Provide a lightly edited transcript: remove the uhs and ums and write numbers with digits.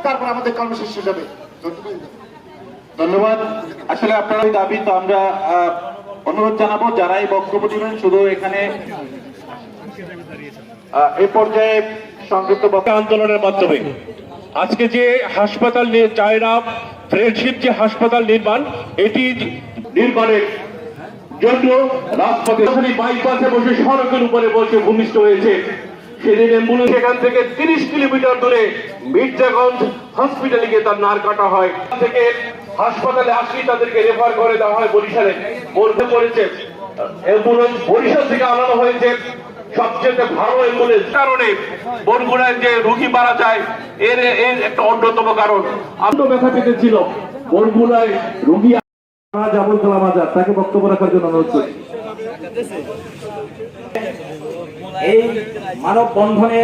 তারপর আমাদের কর্মসূচি শেষ হবে। ধন্যবাদ। আসলে আপনার দাবি তো আমরা অনুরোধ জানাবো যারাই বক্তব্য দিবেন শুধু এখানে এই পর্যায়ে সংযুক্ত আন্দোলনের মাধ্যমে আজকে যে হাসপাতাল চায়না ফ্রেন্ডশিপ যে হাসপাতাল নির্মাণ, এটি নির্মাণের জন্য রাজপথে বাইপাসে বসে সড়কের উপরে বসে ভূমিষ্ঠ হয়েছে। সেদিন অ্যাম্বুলেন্স এখান থেকে 30 কিলোমিটার দূরে মির্জাগঞ্জ হসপিটালে গিয়ে তার নার কাটা হয়। থেকে হাসপাতালে আসি তাদেরকে রেফার করে দেওয়া হয় বরিশালে, মরতে পড়েছে। অ্যাম্বুলেন্স বরিশাল থেকে আনানো হয়েছে সবচেয়ে ভালো অ্যাম্বুলেন্স, কারণে বরগুনায় যে রোগী মারা যায় এর একটা অন্যতম কারণ। আন্ত ব্যথা পেতেছিল বরগুনায় রোগী জাবুল কালাম আজাদ, তাকে বক্তব্য রাখার জন্য অনুরোধ করি। এই মানববন্ধনে